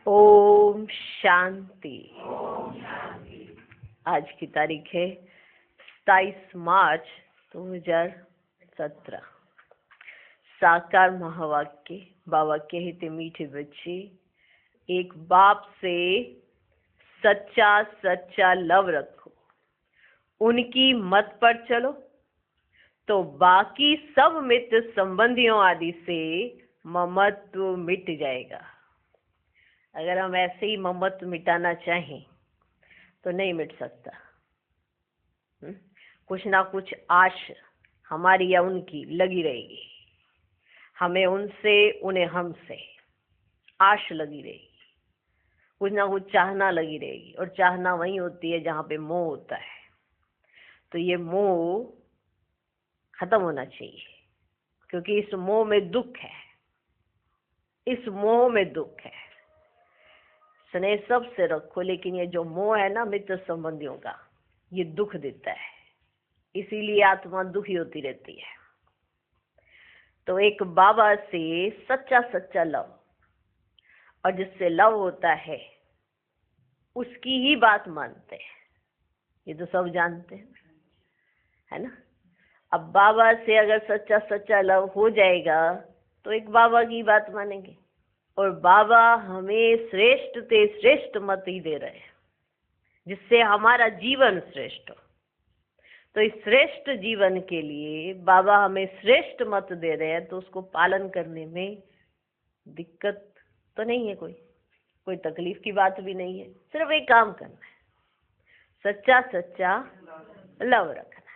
ओम शांति। आज की तारीख है 27 मार्च 2017। साकार महावाक्य। बाबा कहते मीठे बच्चे, एक बाप से सच्चा सच्चा लव रखो, उनकी मत पर चलो तो बाकी सब मित्र संबंधियों आदि से ममत्व मिट जाएगा। अगर हम ऐसे ही ममत्व मिटाना चाहें तो नहीं मिट सकता। कुछ ना कुछ आश हमारी या उनकी लगी रहेगी। हमें उनसे, उन्हें हमसे आश लगी रहेगी। कुछ ना कुछ चाहना लगी रहेगी, और चाहना वही होती है जहाँ पे मोह होता है। तो ये मोह खत्म होना चाहिए, क्योंकि इस मोह में दुख है। इस मोह में दुख है। स्नेह सबसे रखो, लेकिन ये जो मोह है ना मित्र संबंधियों का, ये दुख देता है। इसीलिए आत्मा दुखी होती रहती है। तो एक बाबा से सच्चा सच्चा लव, और जिससे लव होता है उसकी ही बात मानते हैं। ये तो सब जानते हैं, है ना। अब बाबा से अगर सच्चा सच्चा लव हो जाएगा तो एक बाबा की बात मानेंगे, और बाबा हमें श्रेष्ठ से श्रेष्ठ मत ही दे रहे हैं, जिससे हमारा जीवन श्रेष्ठ हो। तो इस श्रेष्ठ जीवन के लिए बाबा हमें श्रेष्ठ मत दे रहे हैं, तो उसको पालन करने में दिक्कत तो नहीं है, कोई तकलीफ की बात भी नहीं है। सिर्फ एक काम करना है, सच्चा सच्चा लव रखना है।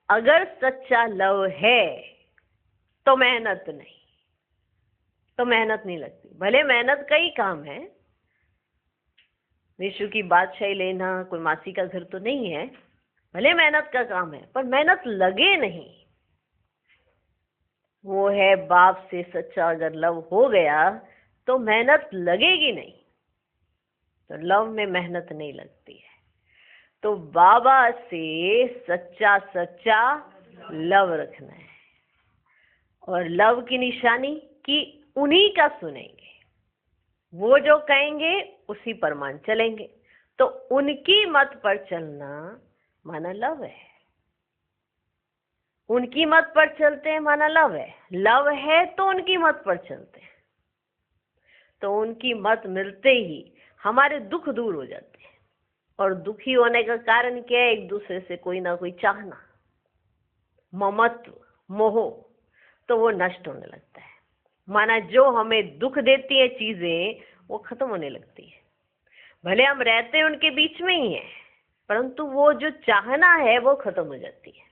अगर सच्चा लव है तो मेहनत नहीं लगती। भले मेहनत का ही काम है, विश्व की बादशाही लेना कोई मासी का घर तो नहीं है। भले मेहनत का काम है, पर मेहनत लगे नहीं। वो है बाप से सच्चा अगर लव हो गया तो मेहनत लगेगी नहीं। तो लव में मेहनत नहीं लगती है। तो बाबा से सच्चा सच्चा लव रखना है, और लव की निशानी कि उन्हीं का सुनेंगे। वो जो कहेंगे उसी पर मान चलेंगे। तो उनकी मत पर चलना माना लव है। उनकी मत पर चलते हैं माना लव है। लव है तो उनकी मत पर चलते हैं। तो उनकी मत मिलते ही हमारे दुख दूर हो जाते हैं। और दुखी होने का कारण क्या है? एक दूसरे से कोई ना कोई चाहना, ममत्व, मोह, तो वो नष्ट होने लगता है। माना जो हमें दुख देती है चीजें, वो खत्म होने लगती है। भले हम रहते हैं उनके बीच में ही हैं, परंतु वो जो चाहना है वो खत्म हो जाती है।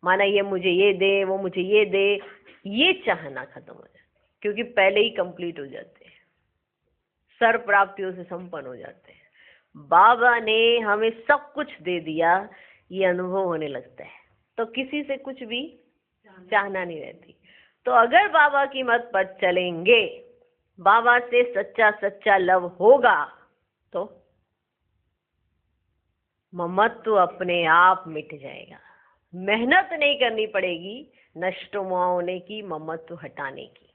माना ये मुझे ये दे, वो मुझे ये दे, ये चाहना खत्म हो जाती है, क्योंकि पहले ही कंप्लीट हो जाते हैं, सर्व प्राप्तियों से संपन्न हो जाते हैं। बाबा ने हमें सब कुछ दे दिया, ये अनुभव होने लगता है। तो किसी से कुछ भी चाहना नहीं रहती। तो अगर बाबा की मत पर चलेंगे, बाबा से सच्चा सच्चा लव होगा, तो ममत्व अपने आप मिट जाएगा। मेहनत नहीं करनी पड़ेगी नष्टोमा होने की, ममत्व हटाने की।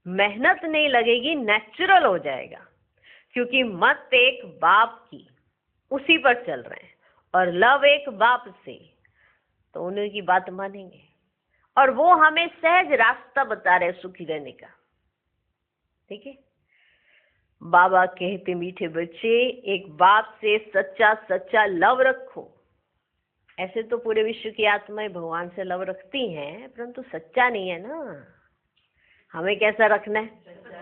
मेहनत नहीं लगेगी, नेचुरल हो जाएगा। क्योंकि मत एक बाप की, उसी पर चल रहे हैं, और लव एक बाप से, तो उन्हीं की बात मानेंगे। और वो हमें सहज रास्ता बता रहे सुखी रहने का। ठीक है। बाबा कहते मीठे बच्चे, एक बाप से सच्चा सच्चा लव रखो। ऐसे तो पूरे विश्व की आत्माएं भगवान से लव रखती हैं, परंतु सच्चा नहीं है ना। हमें कैसा रखना है?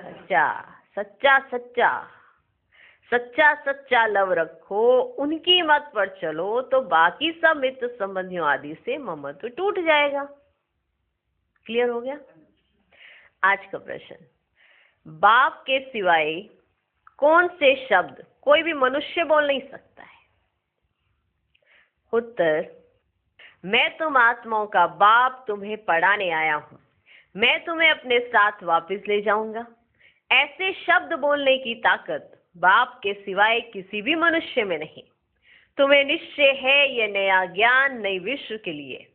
सच्चा सच्चा सच्चा सच्चा सच्चा लव रखो, उनकी मत पर चलो तो बाकी सब मित्र संबंधियों आदि से ममत्व टूट जाएगा। क्लियर हो गया? आज का प्रश्न, बाप के सिवाय कौन से शब्द कोई भी मनुष्य बोल नहीं सकता है? उत्तर, मैं तुम आत्माओं का बाप तुम्हें पढ़ाने आया हूं। मैं तुम्हें अपने साथ वापस ले जाऊंगा। ऐसे शब्द बोलने की ताकत बाप के सिवाय किसी भी मनुष्य में नहीं। तुम्हें निश्चय है यह नया ज्ञान नई विश्व के लिए,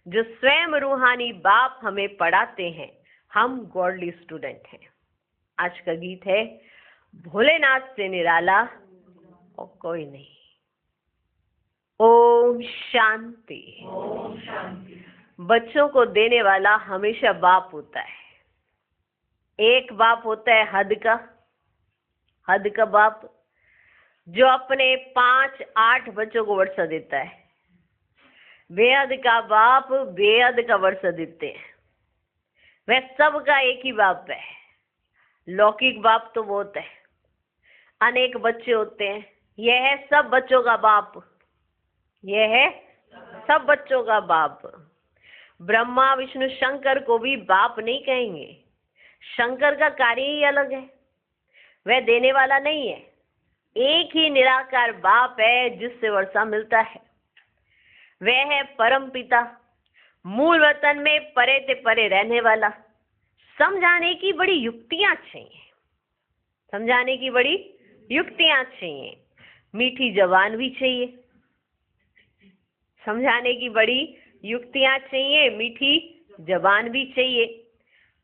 जो स्वयं रूहानी बाप हमें पढ़ाते हैं। हम गॉडली स्टूडेंट हैं। आज का गीत है, भोलेनाथ से निराला और कोई नहीं। ओम शांति। ओम शांति। बच्चों को देने वाला हमेशा बाप होता है। एक बाप होता है हद का बाप, जो अपने 5-8 बच्चों को वर्षा देता है। बेहद का बाप बेहद का वर्षा देते हैं। वह सबका एक ही बाप है। लौकिक बाप तो बहुत है, अनेक बच्चे होते हैं। यह है सब बच्चों का बाप, यह है सब बच्चों का बाप। ब्रह्मा विष्णु शंकर को भी बाप नहीं कहेंगे। शंकर का कार्य ही अलग है, वह देने वाला नहीं है। एक ही निराकार बाप है जिससे वर्षा मिलता है। वह है परम पिता, मूल वतन में परे ते परे रहने वाला। समझाने की बड़ी युक्तियां चाहिए, समझाने की बड़ी युक्तियां चाहिए। मीठी जबान भी चाहिए, समझाने की बड़ी युक्तियां चाहिए, मीठी जबान भी चाहिए।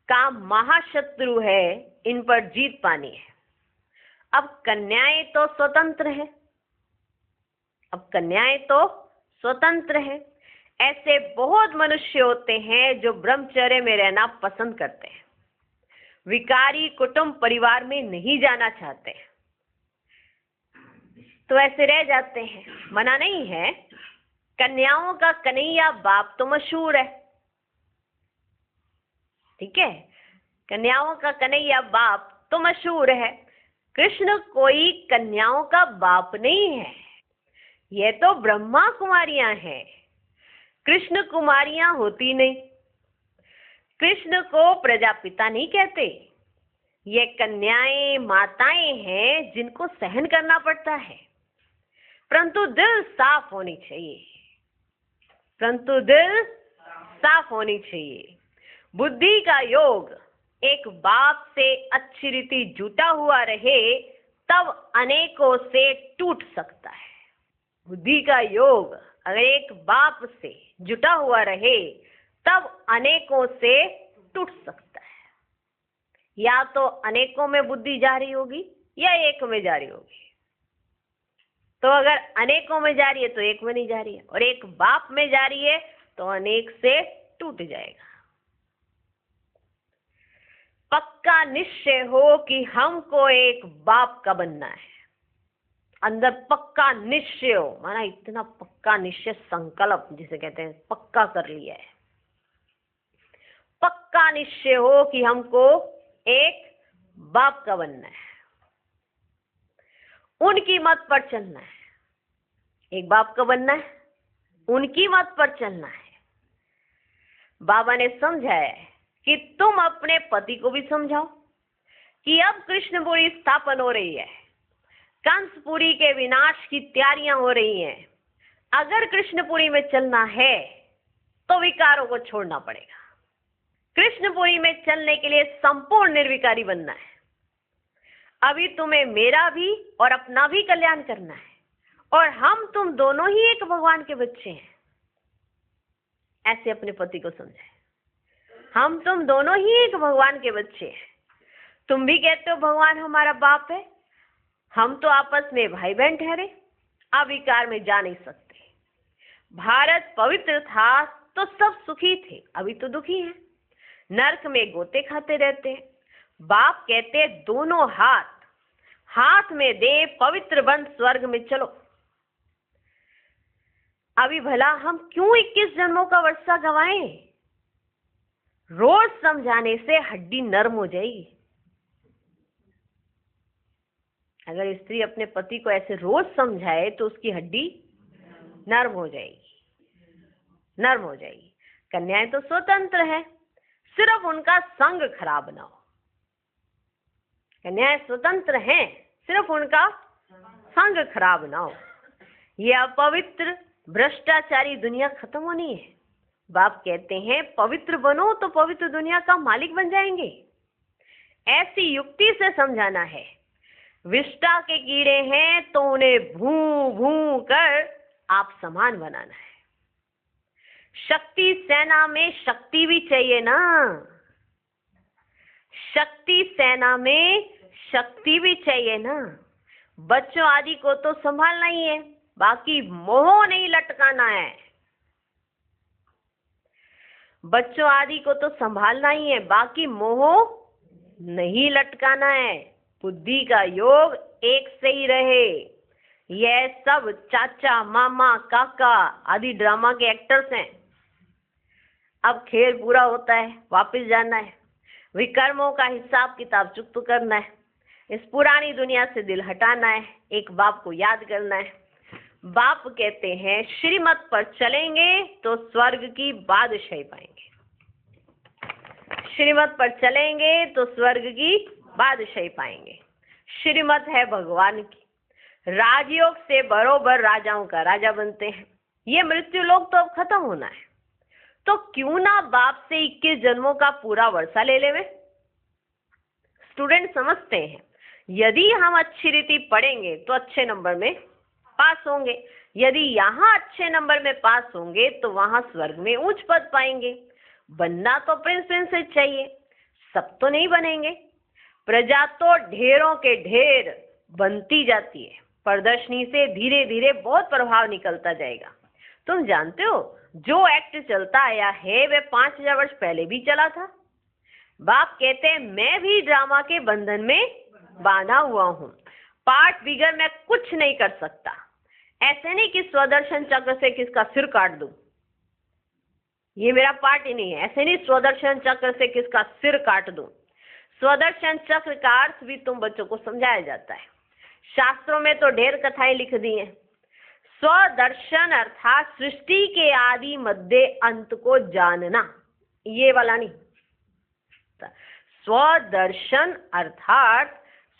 काम महाशत्रु है, इन पर जीत पानी है। अब कन्याएं तो स्वतंत्र है, ऐसे बहुत मनुष्य होते हैं जो ब्रह्मचर्य में रहना पसंद करते हैं, विकारी कुटुंब परिवार में नहीं जाना चाहते, तो ऐसे रह जाते हैं। मना नहीं है। कन्याओं का कन्हैया बाप तो मशहूर है, ठीक है, कन्याओं का कन्हैया बाप तो मशहूर है। कृष्ण कोई कन्याओं का बाप नहीं है, ये तो ब्रह्मा कुमारियां हैं। कृष्ण कुमारियां होती नहीं। कृष्ण को प्रजापिता नहीं कहते। ये कन्याएं माताएं हैं जिनको सहन करना पड़ता है, परंतु दिल साफ होनी चाहिए, बुद्धि का योग एक बाप से अच्छी रीति जुटा हुआ रहे तब अनेकों से टूट सकता है। बुद्धि का योग अगर एक बाप से जुटा हुआ रहे तब अनेकों से टूट सकता है। या तो अनेकों में बुद्धि जा रही होगी या एक में जा रही होगी। तो अगर अनेकों में जा रही है तो एक में नहीं जा रही है, और एक बाप में जा रही है तो अनेक से टूट जाएगा। पक्का निश्चय हो कि हमको एक बाप का बनना है। अंदर पक्का निश्चय हो, माना इतना पक्का निश्चय, संकल्प जिसे कहते हैं, पक्का कर लिया है। पक्का निश्चय हो कि हमको एक बाप का बनना है, उनकी मत पर चलना है। एक बाप का बनना है, उनकी मत पर चलना है। बाबा ने समझाया है कि तुम अपने पति को भी समझाओ कि अब कृष्णपुरी स्थापन हो रही है, कंसपुरी के विनाश की तैयारियां हो रही हैं। अगर कृष्णपुरी में चलना है तो विकारों को छोड़ना पड़ेगा। कृष्णपुरी में चलने के लिए संपूर्ण निर्विकारी बनना है। अभी तुम्हें मेरा भी और अपना भी कल्याण करना है, और हम तुम दोनों ही एक भगवान के बच्चे हैं। ऐसे अपने पति को समझाए, हम तुम दोनों ही एक भगवान के बच्चे हैं। तुम भी कहते हो भगवान हमारा बाप है, हम तो आपस में भाई बहन ठहरे, अविकार में जा नहीं सकते। भारत पवित्र था तो सब सुखी थे, अभी तो दुखी हैं, नरक में गोते खाते रहते हैं। बाप कहते दोनों हाथ में दे, पवित्र बन स्वर्ग में चलो। अभी भला हम क्यों 21 जन्मों का वर्षा गवाएं? रोज समझाने से हड्डी नरम हो जाएगी। अगर स्त्री अपने पति को ऐसे रोज समझाए तो उसकी हड्डी नरम हो जाएगी। कन्याएं तो स्वतंत्र है, सिर्फ उनका संग खराब ना हो। कन्याएं स्वतंत्र हैं, सिर्फ उनका संग खराब ना हो। यह अपवित्र भ्रष्टाचारी दुनिया खत्म होनी है। बाप कहते हैं पवित्र बनो तो पवित्र दुनिया का मालिक बन जाएंगे। ऐसी युक्ति से समझाना है। विष्टा के कीड़े हैं तो उन्हें भूं भूं कर आप समान बनाना है। शक्ति सेना में शक्ति भी चाहिए ना, शक्ति सेना में शक्ति भी चाहिए ना। बच्चों आदि को तो संभालना ही है, बाकी मोह नहीं लटकाना है। बच्चों आदि को तो संभालना ही है, बाकी मोह नहीं लटकाना है। बुद्धि का योग एक से ही रहे। यह सब चाचा मामा काका आदि ड्रामा के एक्टर्स हैं। अब खेल पूरा होता है, वापस जाना है, विकर्मों का हिसाब किताब चुकता करना है, इस पुरानी दुनिया से दिल हटाना है, एक बाप को याद करना है। बाप कहते हैं श्रीमत पर चलेंगे तो स्वर्ग की बादशाही पाएंगे। श्रीमत पर चलेंगे तो स्वर्ग की बादशाही पाएंगे। श्रीमत है भगवान की। राजयोग से बरोबर राजाओं का राजा बनते हैं। ये मृत्यु लोक तो अब खत्म होना है, तो क्यों ना बाप से 21 जन्मों का पूरा वर्षा ले लेवे। स्टूडेंट समझते हैं यदि हम अच्छी रीति पढ़ेंगे तो अच्छे नंबर में पास होंगे, यदि यहाँ अच्छे नंबर में पास होंगे तो वहां स्वर्ग में उच्च पद पाएंगे। बनना तो प्रिंसेस चाहिए, सब तो नहीं बनेंगे। प्रजा तो ढेरों के ढेर बनती जाती है। प्रदर्शनी से धीरे धीरे बहुत प्रभाव निकलता जाएगा। तुम जानते हो जो एक्ट चलता आया है वह 5000 वर्ष पहले भी चला था। बाप कहते हैं मैं भी ड्रामा के बंधन में बांधा हुआ हूँ, पार्ट बिगर मैं कुछ नहीं कर सकता। ऐसे नहीं कि स्वदर्शन चक्र से किसका सिर काट दूं, ये मेरा पार्ट ही नहीं है। ऐसे नहीं स्वदर्शन चक्र से किसका सिर काट दूं। स्वदर्शन चक्र का अर्थ भी तुम बच्चों को समझाया जाता है, शास्त्रों में तो ढेर कथाएं लिख दी हैं। स्वदर्शन अर्थात सृष्टि के आदि मध्य अंत को जानना, ये वाला नहीं। स्वदर्शन अर्थात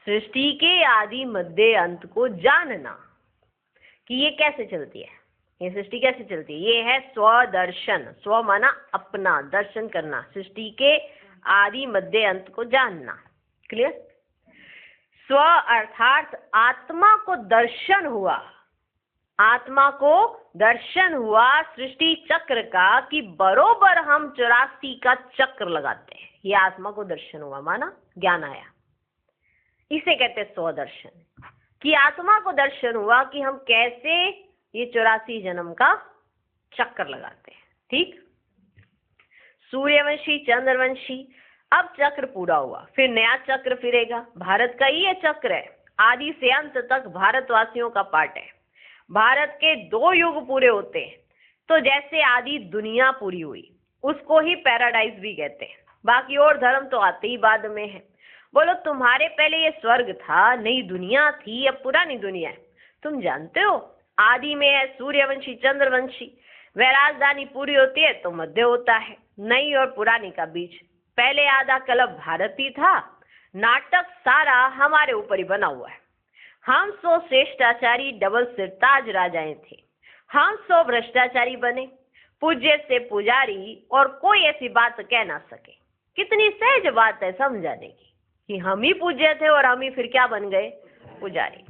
सृष्टि के आदि मध्य अंत को जानना कि ये कैसे चलती है, ये सृष्टि कैसे चलती है। ये है स्वदर्शन। स्व माना अपना, दर्शन करना, सृष्टि के आदि मध्य अंत को जानना। क्लियर। स्व अर्थात आत्मा को दर्शन हुआ, आत्मा को दर्शन हुआ सृष्टि चक्र का कि बरोबर हम 84 का चक्र लगाते हैं। ये आत्मा को दर्शन हुआ, माना ज्ञान आया, इसे कहते हैं स्वदर्शन। कि आत्मा को दर्शन हुआ कि हम कैसे ये 84 जन्म का चक्र लगाते हैं। ठीक। सूर्यवंशी चंद्रवंशी, अब चक्र पूरा हुआ, फिर नया चक्र फिरेगा। भारत का ही ये चक्र है, आदि से अंत तक भारतवासियों का पार्ट है। भारत के 2 युग पूरे होते हैं, तो जैसे आदि दुनिया पूरी हुई उसको ही पैराडाइज भी कहते हैं। बाकी और धर्म तो आते ही बाद में है। बोलो तुम्हारे पहले ये स्वर्ग था, नई दुनिया थी, अब पुरानी दुनिया है। तुम जानते हो आदि में है सूर्यवंशी चंद्रवंशी। वह राजधानी पूरी होती है तो मध्य होता है, नई और पुरानी का बीच। पहले आधा कल्प भारती था। नाटक सारा हमारे ऊपर ही बना हुआ है। हम 100 श्रेष्ठाचारी डबल सिरताज राजाएं थे, हम 100 भ्रष्टाचारी बने, पूज्य से पुजारी, और कोई ऐसी बात कह ना सके। कितनी सहज बात है समझाने की कि हम ही पूज्य थे और हम ही फिर क्या बन गए, पुजारी।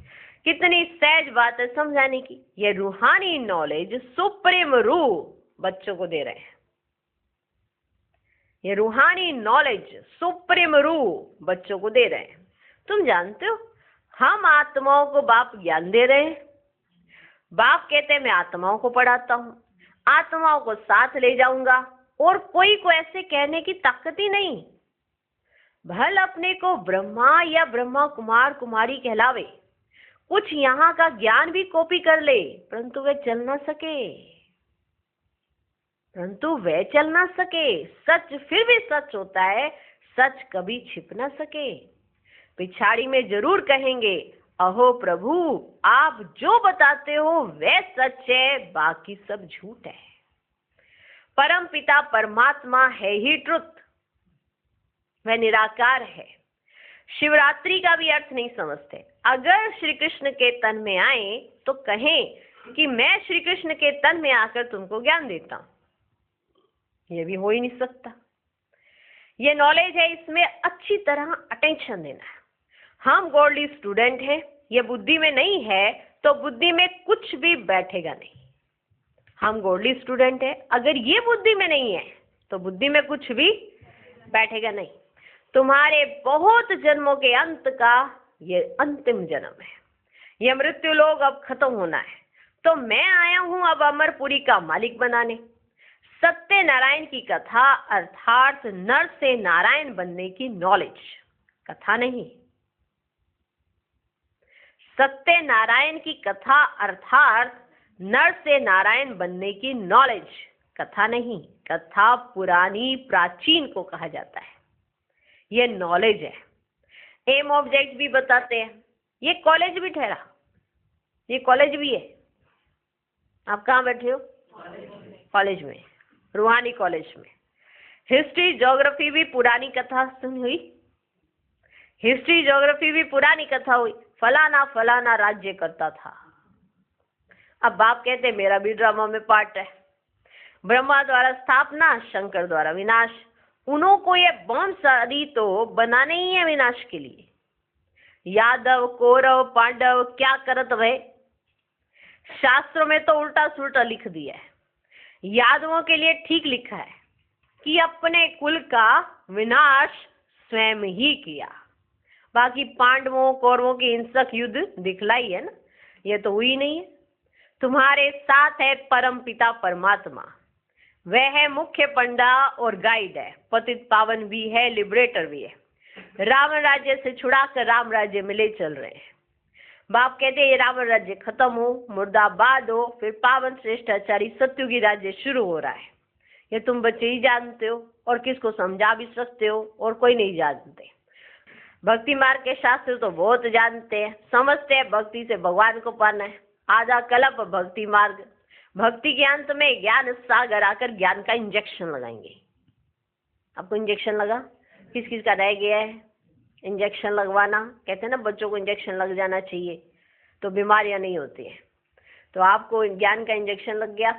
कितनी सहज बात है समझाने की। ये रूहानी नॉलेज सुप्रीम रूह बच्चों को दे रहे हैं। ये रूहानी नॉलेज सुप्रीम रूह बच्चों को दे रहे हैं। तुम जानते हो हम आत्माओं को बाप ज्ञान दे रहे हैं। बाप कहते हैं मैं आत्माओं को पढ़ाता हूँ, आत्माओं को साथ ले जाऊंगा, और कोई को ऐसे कहने की ताकत ही नहीं। भल अपने को ब्रह्मा या ब्रह्मा कुमार कुमारी कहलावे, कुछ यहाँ का ज्ञान भी कॉपी कर ले, परंतु वे चल ना सके, सच फिर भी सच होता है, सच कभी छिप ना सके। पिछाड़ी में जरूर कहेंगे अहो प्रभु आप जो बताते हो वह सच है, बाकी सब झूठ है। परम पिता परमात्मा है ही ट्रुथ, वह निराकार है। शिवरात्रि का भी अर्थ नहीं समझते। अगर श्री कृष्ण के तन में आए तो कहें कि मैं श्री कृष्ण के तन में आकर तुमको ज्ञान देता हूं, यह भी हो ही नहीं सकता। ये नॉलेज है, इसमें अच्छी तरह अटेंशन देना है। हम गॉडली स्टूडेंट हैं, ये बुद्धि में नहीं है तो बुद्धि में कुछ भी बैठेगा नहीं। हम गॉडली स्टूडेंट हैं, अगर ये बुद्धि में नहीं है तो बुद्धि में कुछ भी बैठेगा नहीं। तुम्हारे बहुत जन्मों के अंत का ये अंतिम जन्म है। ये मृत्यु लोग अब खत्म होना है, तो मैं आया हूं अब अमरपुरी का मालिक बनाने। सत्य नारायण की कथा अर्थात नर से नारायण बनने की नॉलेज, कथा नहीं। सत्य नारायण की कथा अर्थात नर से नारायण बनने की नॉलेज, कथा नहीं। कथा पुरानी प्राचीन को कहा जाता है, ये नॉलेज है। एम ऑब्जेक्ट भी बताते हैं। ये कॉलेज भी ठहरा, ये कॉलेज भी है। आप कहाँ बैठे हो? कॉलेज में, रूहानी कॉलेज में। हिस्ट्री ज्योग्राफी भी पुरानी कथा सुनी हुई, हिस्ट्री ज्योग्राफी भी पुरानी कथा हुई। फलाना फलाना राज्य करता था। अब बाप कहते मेरा भी ड्रामा में पार्ट है। ब्रह्मा द्वारा स्थापना, शंकर द्वारा विनाश। उन्हों को ये बॉम्ब सारी तो बनाने ही है विनाश के लिए। यादव कौरव पांडव क्या करत भय, शास्त्रों में तो उल्टा सुल्टा लिख दिया है। यादवों के लिए ठीक लिखा है कि अपने कुल का विनाश स्वयं ही किया। बाकी पांडवों कौरवों की हिंसक युद्ध दिखलाई है ना, ये तो हुई नहीं है। तुम्हारे साथ है परम पिता परमात्मा, वह है मुख्य पंडा और गाइड है, पतित पावन भी है, लिबरेटर भी है। रावण राज्य से छुड़ाकर राम राज्य में ले चल रहे हैं। बाप कहते ये रावण राज्य खत्म हो, मुर्दाबाद हो, फिर पावन श्रेष्ठ आचार्य सत्युगी राज्य शुरू हो रहा है। ये तुम बच्चे ही जानते हो, और किसको समझा भी सकते हो, और कोई नहीं जानते। भक्ति मार्ग के शास्त्र तो बहुत जानते हैं, समझते हैं भक्ति से भगवान को पाना है। आधा कल्प भक्ति मार्ग, भक्ति के अंत में ज्ञान सागर आकर ज्ञान का इंजेक्शन लगाएंगे। आपको इंजेक्शन लगा? किस किस का रह गया है इंजेक्शन लगवाना? कहते हैं ना बच्चों को इंजेक्शन लग जाना चाहिए तो बीमारियां नहीं होती हैं। तो आपको ज्ञान का इंजेक्शन लग गया?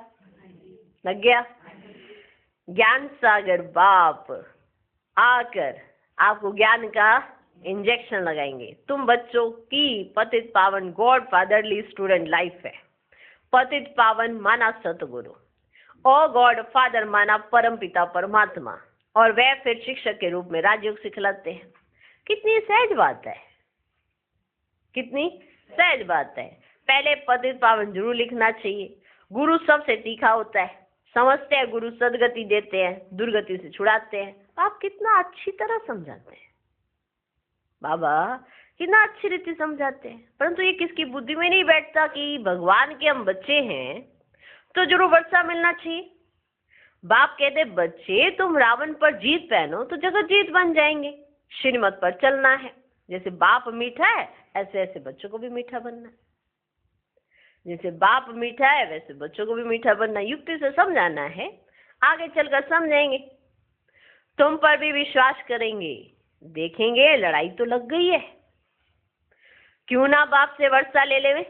लग गया। ज्ञान सागर बाप आकर आपको ज्ञान का इंजेक्शन लगाएंगे। तुम बच्चों की पतित पावन गॉड फादरली स्टूडेंट लाइफ है। पतित पावन माना सतगुरु, और गॉड फादर माना परम पिता परमात्मा, और वह फिर शिक्षक के रूप में राजयोग सिखलाते हैं। कितनी सहज बात है, कितनी सहज बात है। पहले पतित पावन जरूर लिखना चाहिए। गुरु सबसे तीखा होता है, समझते हैं गुरु सदगति देते हैं, दुर्गति से छुड़ाते हैं। आप कितना अच्छी तरह समझाते हैं बाबा, कितना अच्छी रीति समझाते हैं, परंतु ये किसकी बुद्धि में नहीं बैठता कि भगवान के हम बच्चे हैं तो जरूर वर्षा मिलना चाहिए। बाप कहते बच्चे तुम रावण पर जीत पहनो तो जगत जीत बन जाएंगे। श्रीमत पर चलना है। जैसे बाप मीठा है ऐसे ऐसे बच्चों को भी मीठा बनना है। जैसे बाप मीठा है वैसे बच्चों को भी मीठा बनना है। युक्ति से समझाना है, आगे चलकर समझेंगे। तुम पर भी विश्वास करेंगे, देखेंगे लड़ाई तो लग गई है, क्यों ना बाप से वर्षा ले लेवे।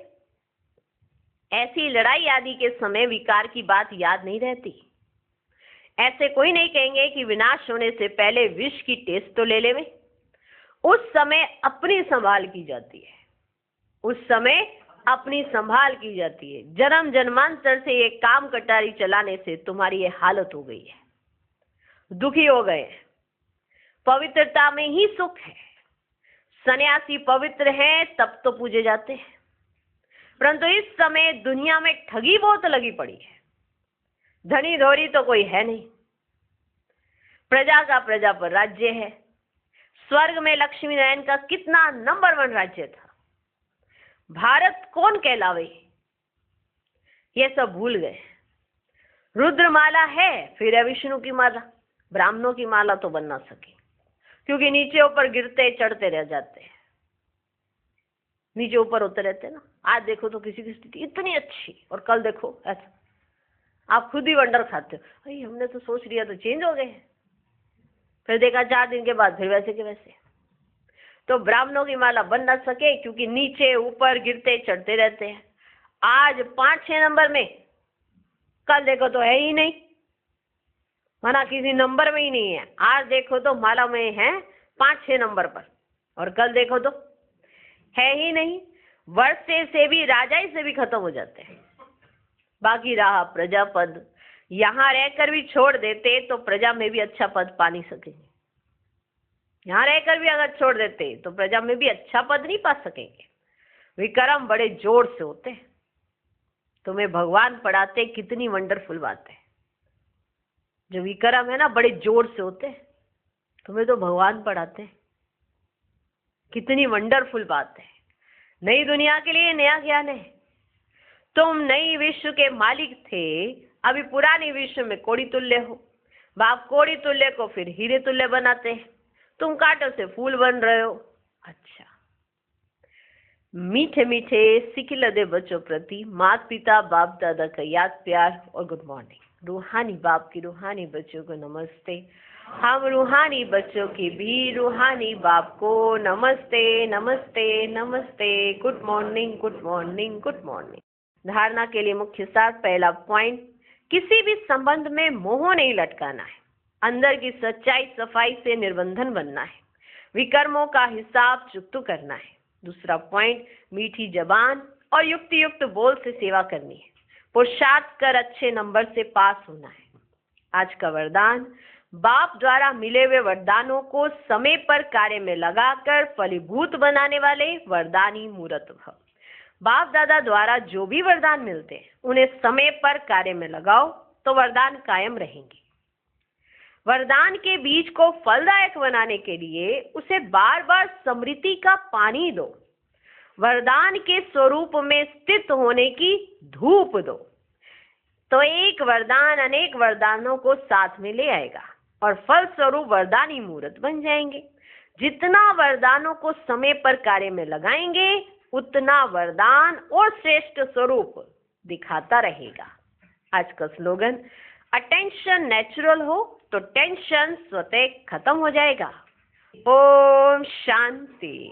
ऐसी लड़ाई आदि के समय विकार की बात याद नहीं रहती। ऐसे कोई नहीं कहेंगे कि विनाश होने से पहले विष की टेस्ट तो ले लेवे। उस समय अपनी संभाल की जाती है, उस समय अपनी संभाल की जाती है। जन्म जन्मांतर से ये काम कटारी चलाने से तुम्हारी ये हालत हो गई है, दुखी हो गए। पवित्रता में ही सुख है। सन्यासी पवित्र है तब तो पूजे जाते हैं, परंतु इस समय दुनिया में ठगी बहुत लगी पड़ी है। धनी धोरी तो कोई है नहीं। प्रजा का प्रजा पर राज्य है। स्वर्ग में लक्ष्मी नारायण का कितना नंबर 1 राज्य था। भारत कौन कहलावे, ये सब भूल गए। रुद्रमाला है, फिर है विष्णु की माला। ब्राह्मणों की माला तो बन ना सके, क्योंकि नीचे ऊपर गिरते चढ़ते रह जाते हैं, नीचे ऊपर होते रहते हैं ना। आज देखो तो किसी की स्थिति इतनी अच्छी, और कल देखो ऐसा। आप खुद ही वंडर खाते हो, अरे हमने तो सोच लिया तो चेंज हो गए, फिर देखा 4 दिन के बाद फिर वैसे के वैसे। तो ब्राह्मणों की माला बन ना सके क्योंकि नीचे ऊपर गिरते चढ़ते रहते हैं। आज 5-6 नंबर में, कल देखो तो है ही नहीं, माना किसी नंबर में ही नहीं है। आज देखो तो माला में है 5-6 नंबर पर, और कल देखो तो है ही नहीं। वर्षे से भी राजाई से भी खत्म हो जाते हैं। बाकी रहा प्रजा पद, यहाँ रहकर भी छोड़ देते तो प्रजा में भी अच्छा पद पा नहीं सकेंगे। यहाँ रहकर भी अगर छोड़ देते तो प्रजा में भी अच्छा पद नहीं पा सकेंगे। विक्रम बड़े जोर से होते, तुम्हें भगवान पढ़ाते कितनी वंडरफुल बात है। जो विक्रम है ना बड़े जोर से होते, तुम्हें तो भगवान पढ़ाते, कितनी वंडरफुल बात है। नई दुनिया के लिए नया ज्ञान है। तुम नई विश्व के मालिक थे, अभी पुरानी विश्व में कोड़ी तुल्य हो। बाप कोड़ी तुल्य को फिर हीरे तुल्य बनाते हैं, तुम कांटों से फूल बन रहे हो। अच्छा, मीठे मीठे सिखिलदे बच्चों प्रति माता पिता बाप दादा का याद प्यार और गुड मॉर्निंग। रूहानी बाप की रूहानी बच्चों को नमस्ते। हम रूहानी बच्चों की भी रूहानी बाप को नमस्ते नमस्ते नमस्ते। Good morning good morning good morning. धारणा के लिए मुख्य सार, पहला पॉइंट, किसी भी संबंध में मोह नहीं लटकाना है। अंदर की सच्चाई सफाई से निर्बंधन बनना है। विकर्मों का हिसाब चुकता करना है। दूसरा पॉइंट, मीठी जबान और युक्त बोल से सेवा करनी है। पुरुषार्थ कर अच्छे नंबर से पास होना है। आज का वरदान, बाप द्वारा मिले हुए वरदानों को समय पर कार्य में लगाकर फलीभूत बनाने वाले वरदानी मूर्त भव। बाप दादा द्वारा जो भी वरदान मिलते हैं उन्हें समय पर कार्य में लगाओ तो वरदान कायम रहेंगे। वरदान के बीज को फलदायक बनाने के लिए उसे बार बार स्मृति का पानी दो। वरदान के स्वरूप में स्थित होने की धूप दो, तो एक वरदान अनेक वरदानों को साथ में ले आएगा और फल स्वरूप वरदानी मूर्त बन जाएंगे। जितना वरदानों को समय पर कार्य में लगाएंगे उतना वरदान और श्रेष्ठ स्वरूप दिखाता रहेगा। आज का स्लोगन, अटेंशन नेचुरल हो तो टेंशन स्वतः खत्म हो जाएगा। ओम शांति।